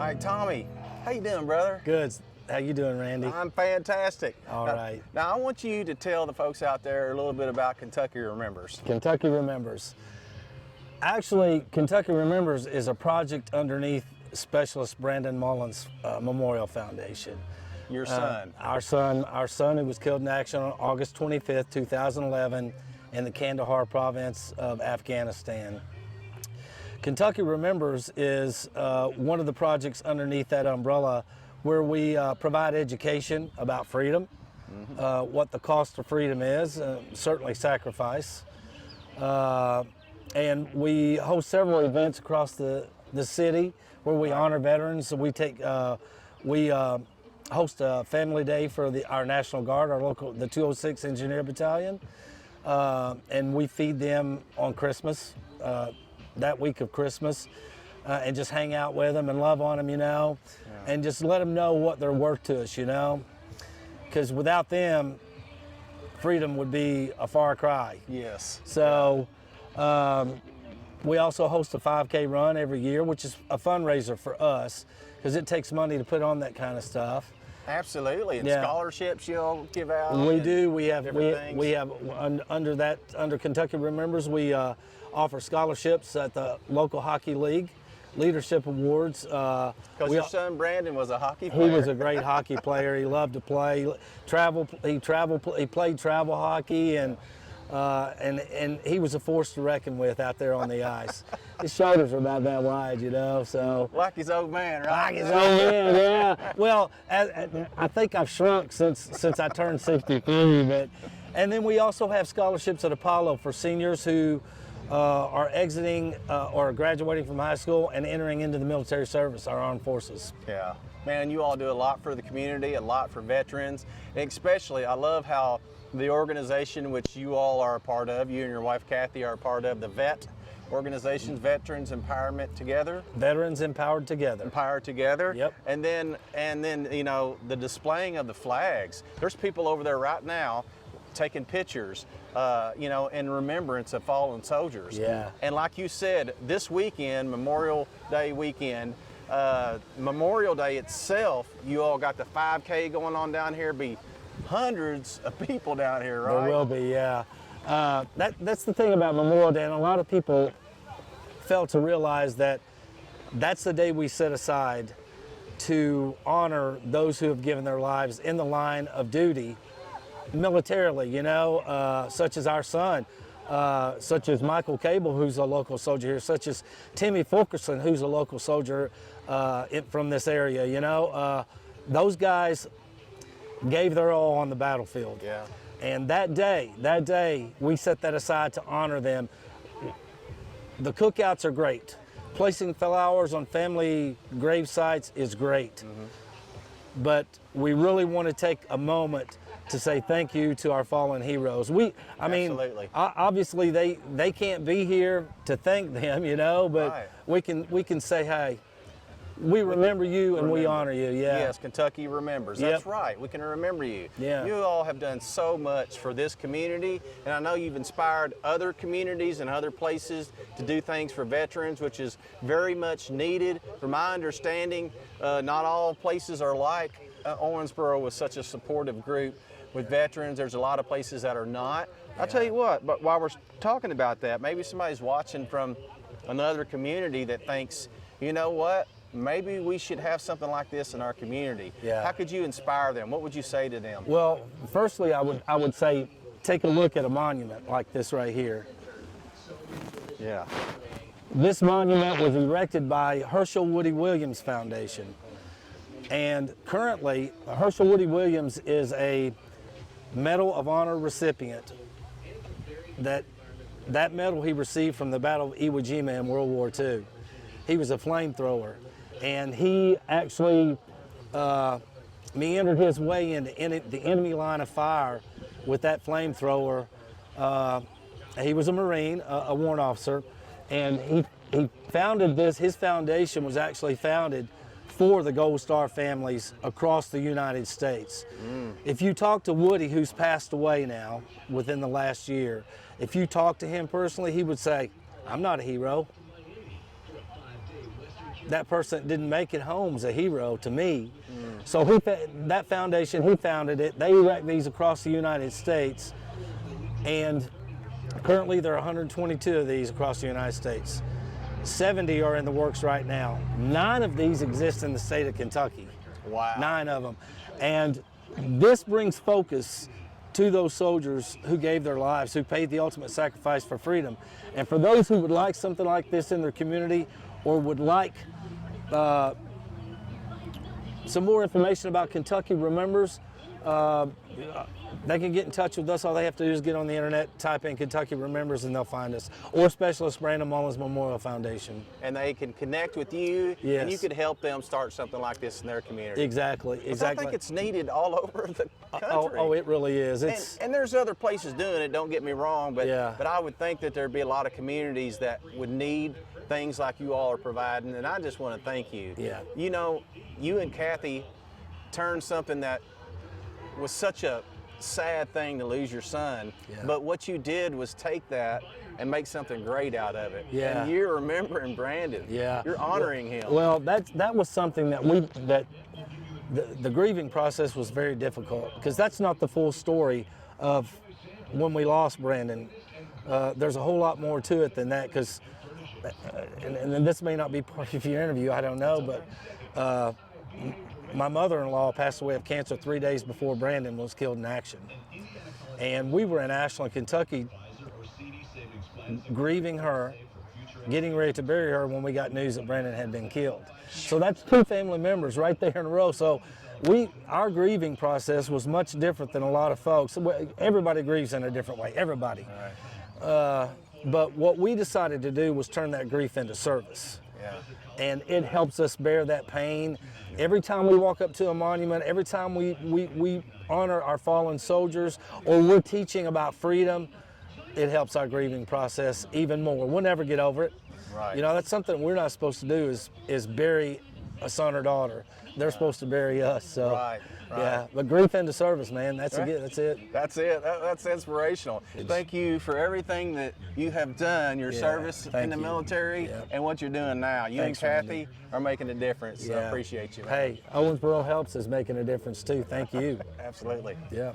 right, Tommy, how you doing, brother? Good. How you doing, Randy? I'm fantastic. All right. Now, I want you to tell the folks out there a little bit about Kentucky Remembers. Kentucky Remembers. Actually, Kentucky Remembers is a project underneath Specialist Brandon Mullins Memorial Foundation. Your son. Our son who was killed in action on August 25th, 2011 in the Kandahar province of Afghanistan. Kentucky Remembers is one of the projects underneath that umbrella where we provide education about freedom, what the cost of freedom is, certainly sacrifice. And we host several events across the city where we honor veterans. So we host a family day for our National Guard, the 206 Engineer Battalion, and we feed them on Christmas, that week of Christmas, and just hang out with them and love on them, and just let them know what they're worth to us, because without them, freedom would be a far cry. Yes. So we also host a 5K run every year, which is a fundraiser for us because it takes money to put on that kind of stuff. Absolutely. And Yeah. scholarships you'll give out. We do. We have under Kentucky Remembers, we offer scholarships at the local hockey league, leadership awards. Because your son Brandon was a hockey player. He was a great hockey player. He loved to play. He played travel hockey, and he was a force to reckon with out there on the ice. His shoulders were about that wide, so. Like his old man, right? Like his old man, yeah. Well, I think I've shrunk since I turned 63, and then we also have scholarships at Apollo for seniors who are exiting or graduating from high school and entering into the military service, our armed forces. Yeah. Man, you all do a lot for the community, a lot for veterans, and especially I love how the organization which you all are a part of, you and your wife Kathy are a part of, the VET organizations, Veterans Empowerment Together. Veterans Empowered Together. Empowered Together. Yep. And then the displaying of the flags. There's people over there right now taking pictures, in remembrance of fallen soldiers. Yeah. And like you said, this weekend, Memorial Day weekend, Memorial Day itself, you all got the 5K going on down here. Be hundreds of people down here, right? There will be, yeah. That's the thing about Memorial Day, and a lot of people fail to realize that that's the day we set aside to honor those who have given their lives in the line of duty militarily, such as our son, such as Michael Cable, who's a local soldier here, such as Timmy Fulkerson, who's a local soldier from this area, those guys gave their all on the battlefield. Yeah. And that day, we set that aside to honor them. The cookouts are great. Placing flowers on family grave sites is great. But we really want to take a moment to say thank you to our fallen heroes. Absolutely. Obviously they can't be here to thank them, but Right. we can say, hey, we remember you and we honor you. Yeah. Yes, Kentucky Remembers. Yep. That's right. We can remember you. Yeah. You all have done so much for this community, and I know you've inspired other communities and other places to do things for veterans, which is very much needed. From my understanding, not all places are like Owensboro with such a supportive group with veterans. There's a lot of places that are not. I'll tell you what, but while we're talking about that, maybe somebody's watching from another community that thinks, you know what? Maybe we should have something like this in our community. Yeah. How could you inspire them? What would you say to them? Well, firstly, I would say take a look at a monument like this right here. Yeah. This monument was erected by Herschel Woody Williams Foundation. And currently, Herschel Woody Williams is a Medal of Honor recipient. That medal he received from the Battle of Iwo Jima in World War II. He was a flamethrower. And he actually meandered his way into the enemy line of fire with that flamethrower. He was a Marine, a warrant officer, and he founded this. His foundation was actually founded for the Gold Star families across the United States. If you talk to Woody, who's passed away now within the last year, if you talk to him personally, he would say, I'm not a hero. that person didn't make it home is a hero to me. So that foundation, he founded it. They erect these across the United States, and currently there are 122 of these across the United States. 70 are in the works right now. 9 of these exist in the state of Kentucky. Wow. 9 of them. And this brings focus to those soldiers who gave their lives, who paid the ultimate sacrifice for freedom. And for those who would like something like this in their community, or would like some more information about Kentucky Remembers, they can get in touch with us. All they have to do is get on the internet, type in Kentucky Remembers, and they'll find us. Or Specialist Brandon Mullins Memorial Foundation. And they can connect with you, Yes. and you could help them start something like this in their community. Exactly, I exactly. think it's needed all over the country. Oh, it really is. And there's other places doing it, don't get me wrong, but Yeah. but I would think that there'd be a lot of communities that would need things like you all are providing, and I just want to thank you. Yeah. You know, you and Kathy turned something that was such a sad thing to lose your son, Yeah. but what you did was take that and make something great out of it. Yeah. And you're remembering Brandon. Yeah. You're honoring him. Well, that was something that the grieving process was very difficult, because that's not the full story of when we lost Brandon. There's a whole lot more to it than that, because, and this may not be part of your interview, I don't know, but my mother-in-law passed away of cancer 3 days before Brandon was killed in action. And we were in Ashland, Kentucky, grieving her, getting ready to bury her when we got news that Brandon had been killed. So that's 2 family members right there in a row. So our grieving process was much different than a lot of folks. Everybody grieves in a different way, everybody. But what we decided to do was turn that grief into service. Yeah. And it helps us bear that pain. Every time we walk up to a monument, every time we honor our fallen soldiers, or we're teaching about freedom, it helps our grieving process even more. We'll never get over it. Right. You know, that's something we're not supposed to do, is bury a son or daughter. They're supposed to bury us. So, Right, right. yeah, but grief into service, man. That's Right. That's it. That's it. That's inspirational. Thank you for everything that you have done, your Yeah, service in thank the you. military, Yeah. and what you're doing now. You Thanks, and Randy. Kathy are making a difference. So I appreciate you. Man. Hey, Owensboro Helps is making a difference too. Thank you. Absolutely. Yeah.